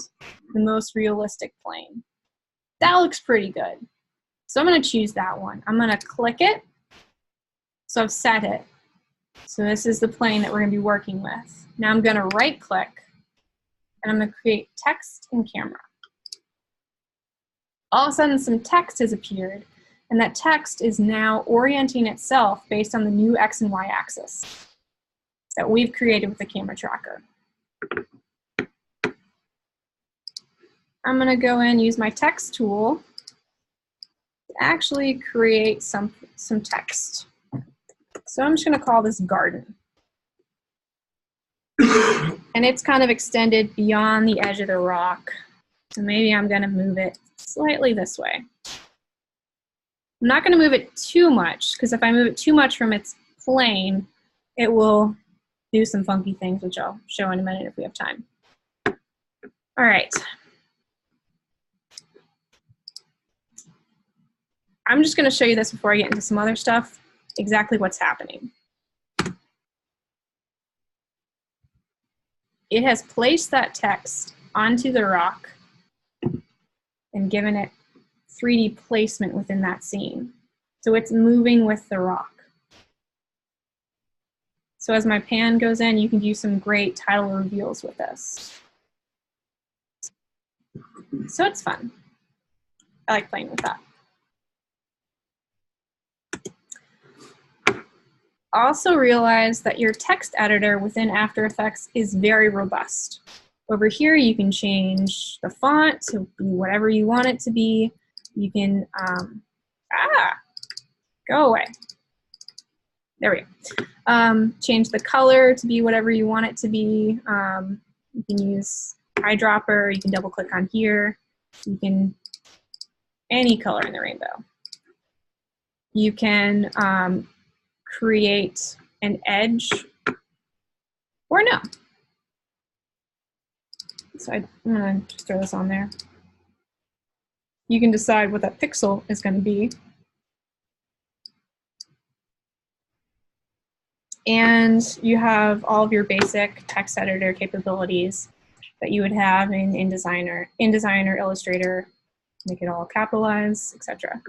the most realistic plane. That looks pretty good. So I'm going to choose that one. I'm going to click it. So I've set it. So this is the plane that we're going to be working with. Now I'm going to right click and I'm going to create text and camera. All of a sudden some text has appeared, and that text is now orienting itself based on the new X and Y axis that we've created with the camera tracker. I'm going to go in and use my text tool to actually create some text. So I'm just going to call this garden. And it's kind of extended beyond the edge of the rock. So maybe I'm going to move it slightly this way. I'm not going to move it too much, because if I move it too much from its plane, it will do some funky things, which I'll show in a minute if we have time. All right. I'm just going to show you this before I get into some other stuff, exactly what's happening. It has placed that text onto the rock and given it 3D placement within that scene. So it's moving with the rock. So as my pan goes in, you can do some great title reveals with this. So it's fun. I like playing with that. Also realize that your text editor within After Effects is very robust. Over here, you can change the font to be whatever you want it to be. You can, go away. There we go. Change the color to be whatever you want it to be. You can use eyedropper. You can double click on here. You can, any color in the rainbow. You can create an edge or no. So I'm going to just throw this on there. You can decide what that pixel is going to be. And you have all of your basic text editor capabilities that you would have in InDesign, Illustrator, make it all capitalized, etc.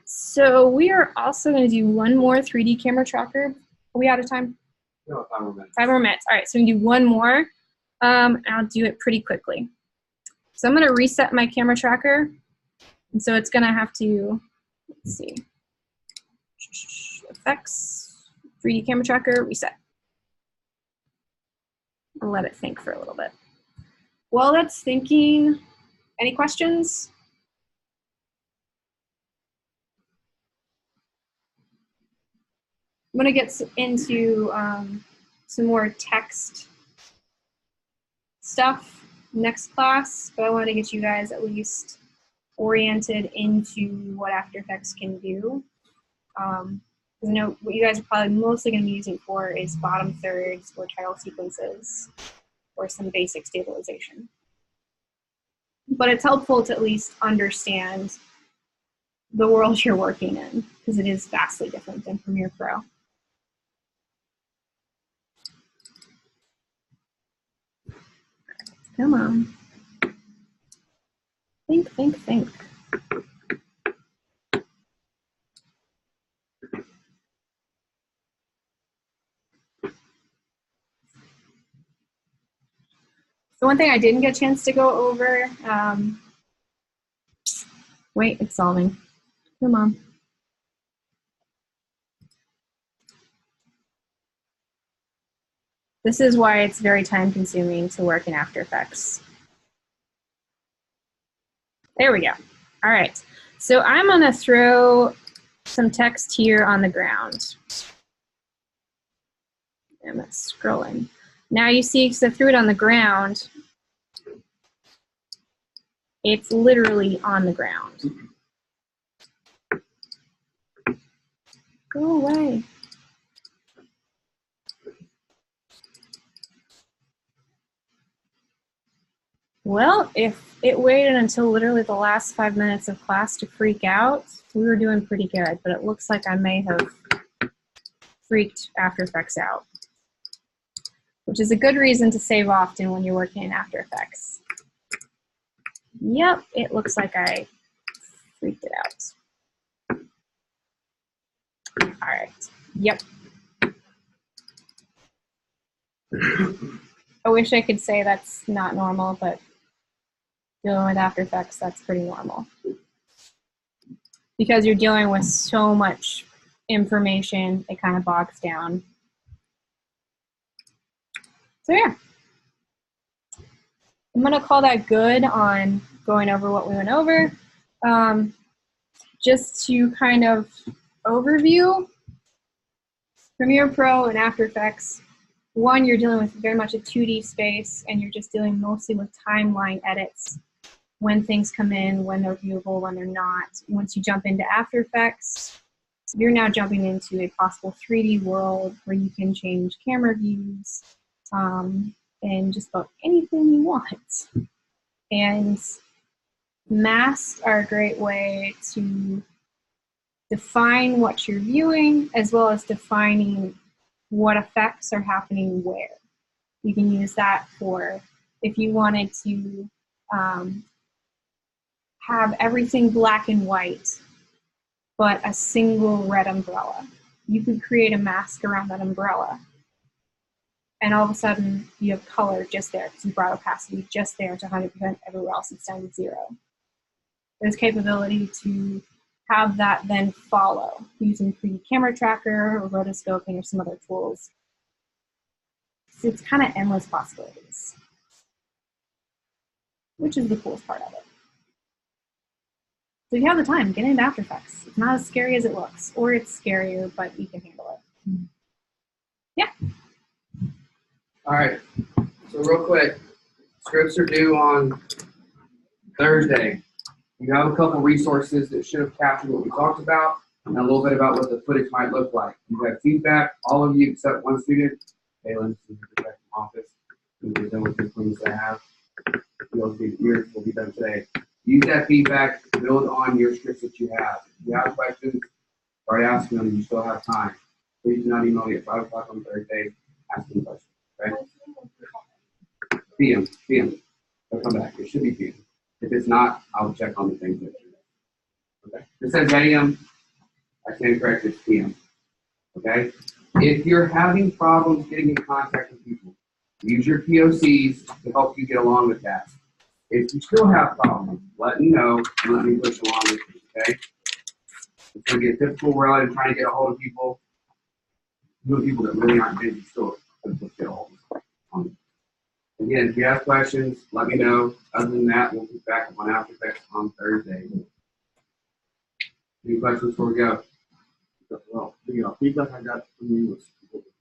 So we are also going to do one more 3D camera tracker. Are we out of time? No, 5 more minutes. 5 more minutes. All right, so we can do one more. And I'll do it pretty quickly. So I'm going to reset my camera tracker. And so it's going to have to, let's see, effects, 3D camera tracker, reset. I'll let it think for a little bit. While that's thinking, any questions? I'm going to get into some more text stuff next class, but I want to get you guys at least oriented into what After Effects can do. You know, what you guys are probably mostly going to be using it for is bottom thirds or title sequences or some basic stabilization. But it's helpful to at least understand the world you're working in, because it is vastly different than Premiere Pro. Come on. Think, think, think. So one thing I didn't get a chance to go over, wait, it's solving. Come on. This is why it's very time consuming to work in After Effects. There we go. All right. So I'm going to throw some text here on the ground. And that's scrolling. Now you see, because I threw it on the ground, it's literally on the ground. Go away. Well, if it waited until literally the last 5 minutes of class to freak out, we were doing pretty good, but it looks like I may have freaked After Effects out, which is a good reason to save often when you're working in After Effects. Yep, it looks like I freaked it out. All right, yep. I wish I could say that's not normal, but dealing with After Effects, that's pretty normal. Because you're dealing with so much information, it kind of bogs down. So yeah. I'm gonna call that good on going over what we went over. Just to kind of overview Premiere Pro and After Effects. One, you're dealing with very much a 2D space, and you're just dealing mostly with timeline edits, when things come in, when they're viewable, when they're not. Once you jump into After Effects, you're now jumping into a possible 3D world where you can change camera views and just about anything you want. And masks are a great way to define what you're viewing, as well as defining what effects are happening where. You can use that for if you wanted to have everything black and white, but a single red umbrella. You could create a mask around that umbrella, and all of a sudden you have color just there because you brought opacity just there to 100%, everywhere else it's down to 0. There's capability to have that then follow using 3D Camera Tracker or rotoscoping or some other tools. So it's kind of endless possibilities, which is the coolest part of it. So if you have the time, get into After Effects. It's not as scary as it looks, or it's scarier, but you can handle it. Yeah. All right. So real quick, scripts are due on Thursday. You have a couple resources that should have captured what we talked about and a little bit about what the footage might look like. You have feedback, all of you except one student, Kaylin, from the office, who's done with the things I have. Yours will be done today. Use that feedback to build on your scripts that you have. If you have questions, start asking them. You still have time. Please do not email me at 5 o'clock on Thursday asking questions. Okay? PM. They'll come back. It should be PM. If it's not, I'll check on the things that you know. Okay? If it says AM, I stand corrected. It's PM. Okay? If you're having problems getting in contact with people, use your POCs to help you get along with that. If you still have problems, let me know and let me push along with you, okay? It's going to be a typical world in trying to get a hold of people. People that really aren't busy still get a hold of them. Again, if you have questions, let me know. Other than that, we'll be back on After Effects on Thursday. Any questions before we go? Well, feedback I got from you was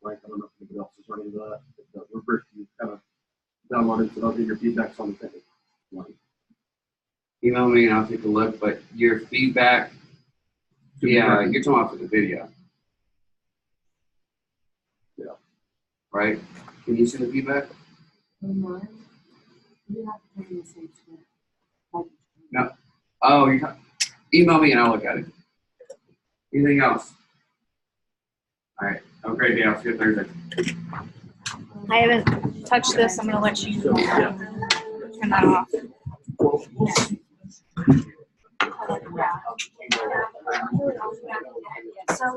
like, I don't know if anybody else is running that. We're first you kind of downloaded, so I'll get your feedback on the thing. Email me and I'll take a look, but your feedback, yeah, you're talking about for the video. Yeah. Right? Can you see the feedback? You have to put in the same script. No. Oh, email me and I'll look at it. Anything else? All right. Have a great day. I'll see you Thursday. I haven't touched this. I'm going to let you turn that off. So